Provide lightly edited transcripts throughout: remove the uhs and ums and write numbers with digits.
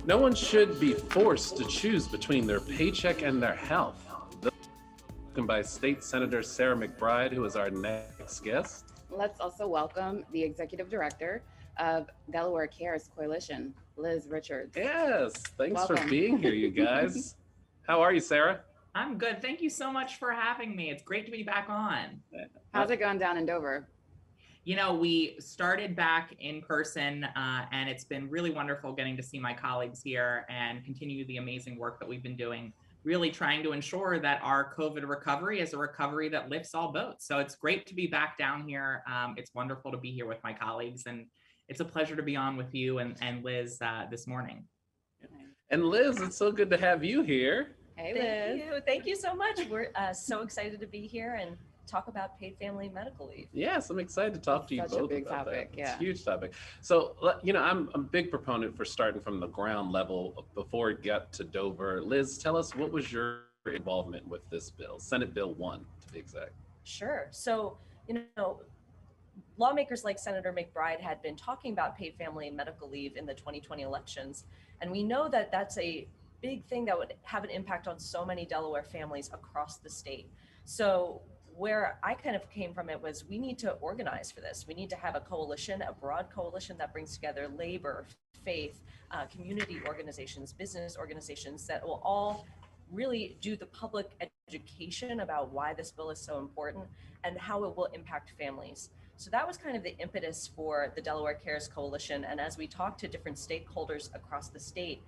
No one should be forced to choose between their paycheck and their health. Welcome by State Senator Sarah McBride, who is our next guest. Let's also welcome the Executive Director of Delaware Cares Coalition, Liz Richards. Yes, thanks for Welcome. being here, you guys. How are you, Sarah? I'm good. Thank you so much for having me. It's great to be back on. How's it going down in Dover? You know, we started back in person and it's been really wonderful getting to see my colleagues here and continue the amazing work that we've been doing, really trying to ensure that our COVID recovery is a recovery that lifts all boats. So it's great to be back down here. It's wonderful to be here with my colleagues, and it's a pleasure to be on with you and Liz this morning. And Liz, it's so good to have you here. Hey, Liz. Thank you so much. We're so excited to be here and talk about paid family medical leave. Yes, I'm excited to talk to you Such a both big about topic, that. yeah. It's a huge topic. So, you know, I'm a big proponent for starting from the ground level before it got to Dover. Liz, tell us, what was your involvement with this bill, Senate Bill 1 to be exact? Sure. So, you know, lawmakers like Senator McBride had been talking about paid family and medical leave in the 2020 elections. And we know that that's a big thing that would have an impact on so many Delaware families across the state. So where I kind of came from it was, we need to organize for this. We need to have a coalition, a broad coalition that brings together labor, faith, community organizations, business organizations that will all really do the public education about why this bill is so important and how it will impact families. So that was kind of the impetus for the Delaware Cares Coalition. And as we talked to different stakeholders across the state,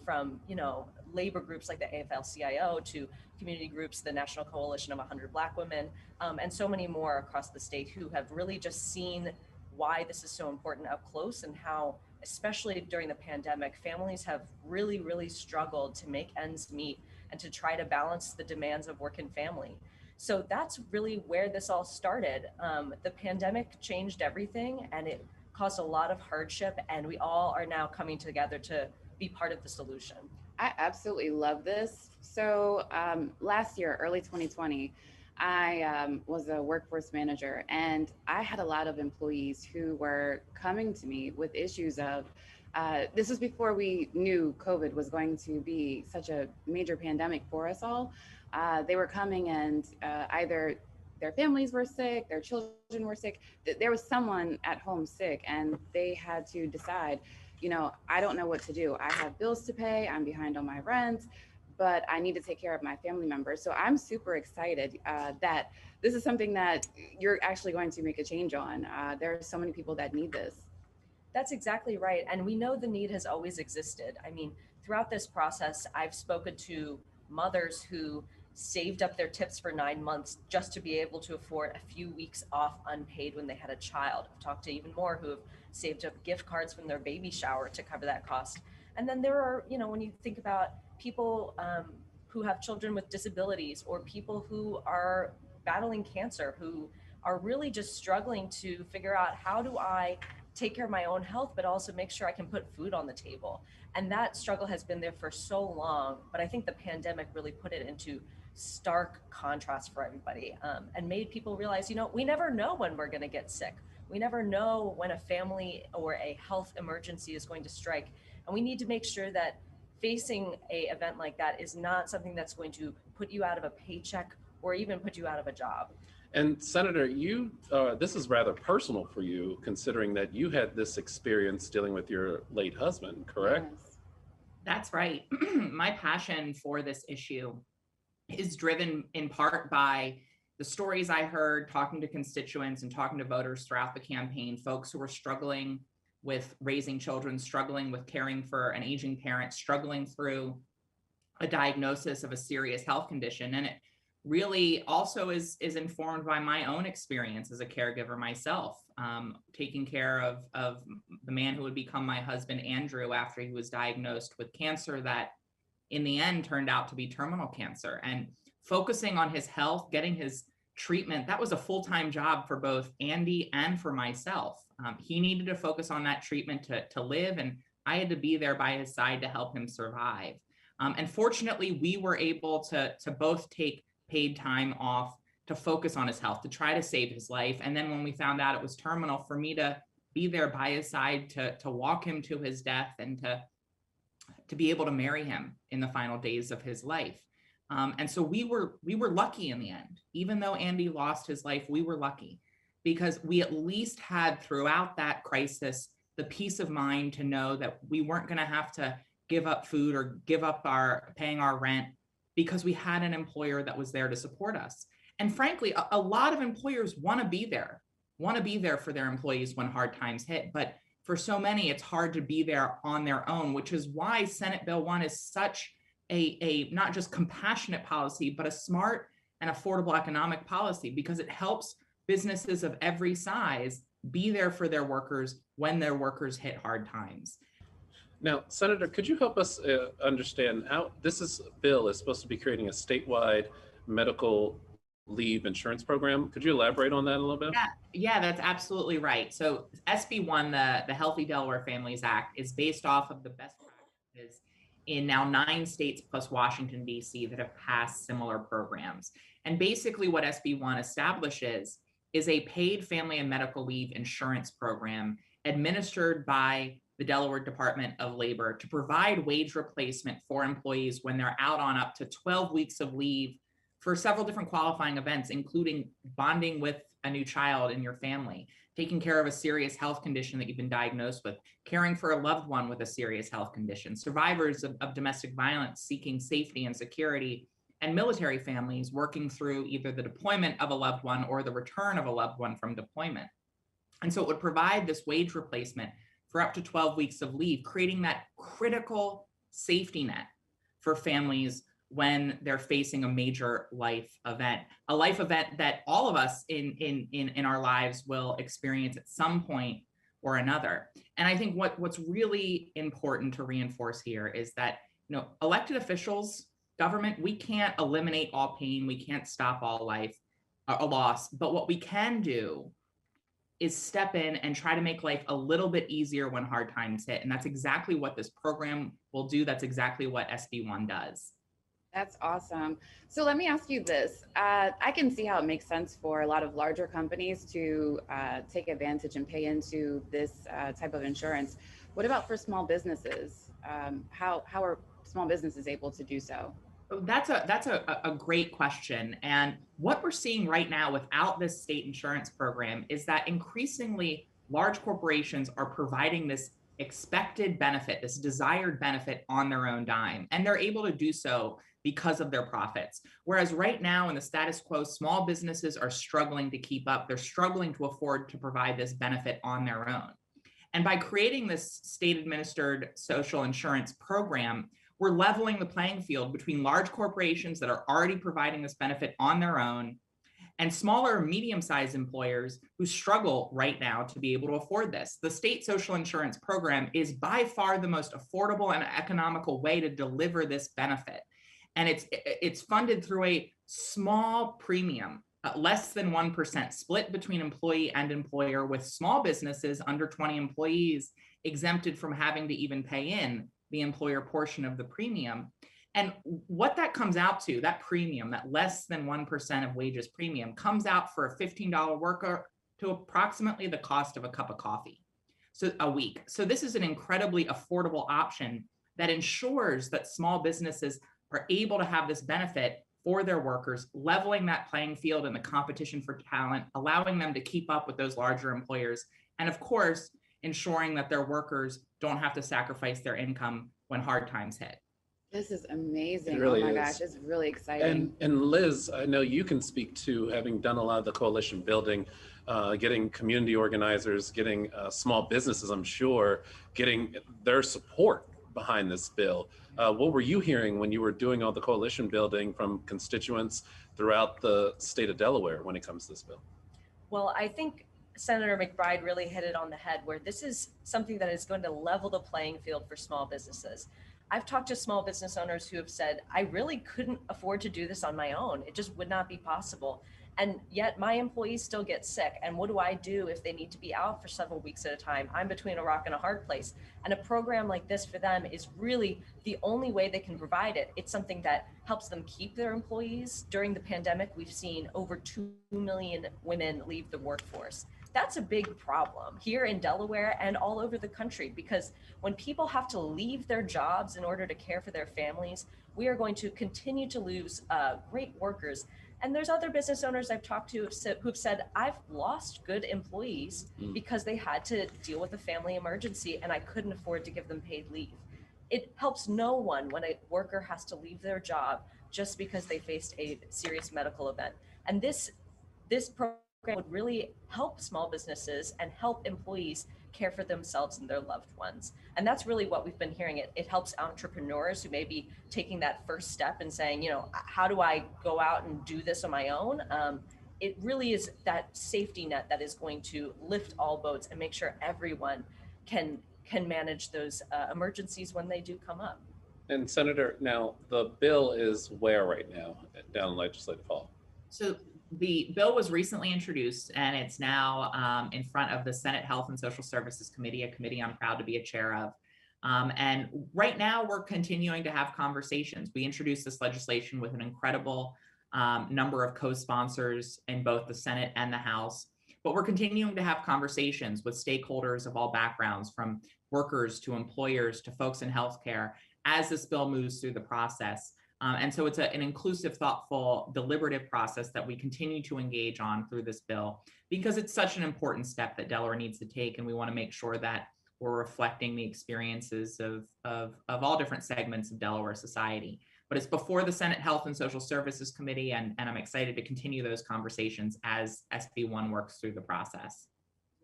from, you know, labor groups like the AFL-CIO to community groups, the National Coalition of 100 Black Women, and so many more across the state who have really just seen why this is so important up close, and how, especially during the pandemic, families have really, really struggled to make ends meet and to try to balance the demands of work and family. So that's really where this all started. The pandemic changed everything, and it caused a lot of hardship, and we all are now coming together to be part of the solution. I absolutely love this. So last year, early 2020, I was a workforce manager, and I had a lot of employees who were coming to me with issues of, this was before we knew COVID was going to be such a major pandemic for us all. They were coming and either their families were sick, their children were sick, there was someone at home sick, and they had to decide, you know, I don't know what to do. I have bills to pay, I'm behind on my rent, but I need to take care of my family members. So I'm super excited that this is something that you're actually going to make a change on. There are so many people that need this. That's exactly right. And we know the need has always existed. I mean, throughout this process, I've spoken to mothers who saved up their tips for 9 months just to be able to afford a few weeks off unpaid when they had a child. I've talked to even more who have saved up gift cards from their baby shower to cover that cost. And then there are, you know, when you think about people who have children with disabilities, or people who are battling cancer, who are really just struggling to figure out, how do I take care of my own health, but also make sure I can put food on the table. And that struggle has been there for so long, but I think the pandemic really put it into stark contrast for everybody, and made people realize, you know, we never know when we're going to get sick. We never know when a family or a health emergency is going to strike. And we need to make sure that facing an event like that is not something that's going to put you out of a paycheck or even put you out of a job. And Senator, you, this is rather personal for you, considering that you had this experience dealing with your late husband, correct? Yes. That's right. My passion for this issue is driven in part by the stories I heard talking to constituents and talking to voters throughout the campaign, folks who were struggling with raising children, struggling with caring for an aging parent, struggling through a diagnosis of a serious health condition. And it really also is informed by my own experience as a caregiver myself, taking care of the man who would become my husband, Andrew, after he was diagnosed with cancer that in the end turned out to be terminal cancer. And focusing on his health, getting his treatment, that was a full-time job for both Andy and for myself. He needed to focus on that treatment to live, and I had to be there by his side to help him survive. And fortunately, we were able to both take paid time off to focus on his health, to try to save his life. And then when we found out it was terminal, for me to be there by his side to walk him to his death and to to be able to marry him in the final days of his life. And so we were lucky in the end. Even though Andy lost his life, we were lucky because we at least had throughout that crisis the peace of mind to know that we weren't going to have to give up food or give up paying our rent because we had an employer that was there to support us. And frankly, a lot of employers want to be there for their employees when hard times hit. But for so many, it's hard to be there on their own, which is why Senate Bill 1 is such a not just compassionate policy, but a smart and affordable economic policy, because it helps businesses of every size be there for their workers when their workers hit hard times. Now, Senator, could you help us understand how this bill is supposed to be creating a statewide medical leave insurance program? Could you elaborate on that a little bit? Yeah, that's absolutely right. So SB 1, the Healthy Delaware Families Act, is based off of the best practices in now 9 states plus Washington, D.C. that have passed similar programs. And basically what SB 1 establishes is a paid family and medical leave insurance program administered by the Delaware Department of Labor to provide wage replacement for employees when they're out on up to 12 weeks of leave for several different qualifying events, including bonding with a new child in your family, taking care of a serious health condition that you've been diagnosed with, caring for a loved one with a serious health condition, survivors of domestic violence seeking safety and security, and military families working through either the deployment of a loved one or the return of a loved one from deployment. And so it would provide this wage replacement for up to 12 weeks of leave, creating that critical safety net for families when they're facing a major life event, a life event that all of us in our lives will experience at some point or another. And I think what's really important to reinforce here is that, elected officials, government, we can't eliminate all pain, we can't stop all loss, but what we can do is step in and try to make life a little bit easier when hard times hit. And that's exactly what this program will do. That's exactly what SB 1 does. That's awesome. So let me ask you this. I can see how it makes sense for a lot of larger companies to take advantage and pay into this type of insurance. What about for small businesses? How are small businesses able to do so? That's a great question. And what we're seeing right now without this state insurance program is that increasingly large corporations are providing this expected benefit, this desired benefit on their own dime. And they're able to do so because of their profits. Whereas right now in the status quo, small businesses are struggling to keep up. They're struggling to afford to provide this benefit on their own. And by creating this state administered social insurance program, we're leveling the playing field between large corporations that are already providing this benefit on their own and smaller, medium-sized employers who struggle right now to be able to afford this. The state social insurance program is by far the most affordable and economical way to deliver this benefit. And it's funded through a small premium, less than 1%, split between employee and employer, with small businesses under 20 employees exempted from having to even pay in the employer portion of the premium. And what that comes out to, that premium, that less than 1% of wages premium, comes out for a $15 worker to approximately the cost of a cup of coffee a week. So this is an incredibly affordable option that ensures that small businesses are able to have this benefit for their workers, leveling that playing field in the competition for talent, allowing them to keep up with those larger employers, and of course, ensuring that their workers don't have to sacrifice their income when hard times hit. This is amazing. It really oh my is. gosh, it's really exciting. And Liz, I know you can speak to having done a lot of the coalition building, getting community organizers, getting small businesses, I'm sure, getting their support behind this bill. What were you hearing when you were doing all the coalition building from constituents throughout the state of Delaware when it comes to this bill? Well, I think Senator McBride really hit it on the head, where this is something that is going to level the playing field for small businesses. I've talked to small business owners who have said, I really couldn't afford to do this on my own. It just would not be possible. And yet my employees still get sick. And what do I do if they need to be out for several weeks at a time? I'm between a rock and a hard place. And a program like this for them is really the only way they can provide it. It's something that helps them keep their employees. During the pandemic, we've seen over 2 million women leave the workforce. that's a big problem here in Delaware and all over the country, because when people have to leave their jobs in order to care for their families, we are going to continue to lose great workers. And there's other business owners I've talked to who've said, I've lost good employees because they had to deal with a family emergency and I couldn't afford to give them paid leave. It helps no one when a worker has to leave their job just because they faced a serious medical event. And this program would really help small businesses and help employees care for themselves and their loved ones. And that's really what we've been hearing. It helps entrepreneurs who may be taking that first step and saying, you know, how do I go out and do this on my own? It really is that safety net that is going to lift all boats and make sure everyone can manage those emergencies when they do come up. And Senator, now the bill is where right now down in Legislative Hall? So the bill was recently introduced and it's now in front of the Senate Health and Social Services Committee, a committee I'm proud to be a chair of. And right now we're continuing to have conversations. We introduced this legislation with an incredible number of co-sponsors in both the Senate and the House, but we're continuing to have conversations with stakeholders of all backgrounds, from workers to employers to folks in healthcare, as this bill moves through the process. And so it's an inclusive, thoughtful, deliberative process that we continue to engage on through this bill, because it's such an important step that Delaware needs to take. And we want to make sure that we're reflecting the experiences of all different segments of Delaware society. But it's before the Senate Health and Social Services Committee, and I'm excited to continue those conversations as SB1 works through the process.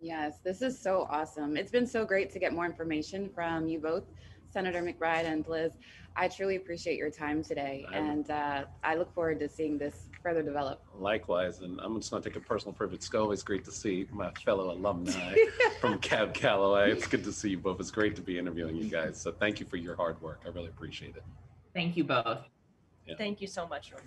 Yes, this is so awesome. It's been so great to get more information from you both, Senator McBride and Liz. I truly appreciate your time today, and I look forward to seeing this further develop. Likewise, and I'm just going to take a personal privilege. It's always great to see my fellow alumni from Cab Calloway. It's good to see you both. It's great to be interviewing you guys. So thank you for your hard work. I really appreciate it. Thank you both. Yeah. Thank you so much, Norm.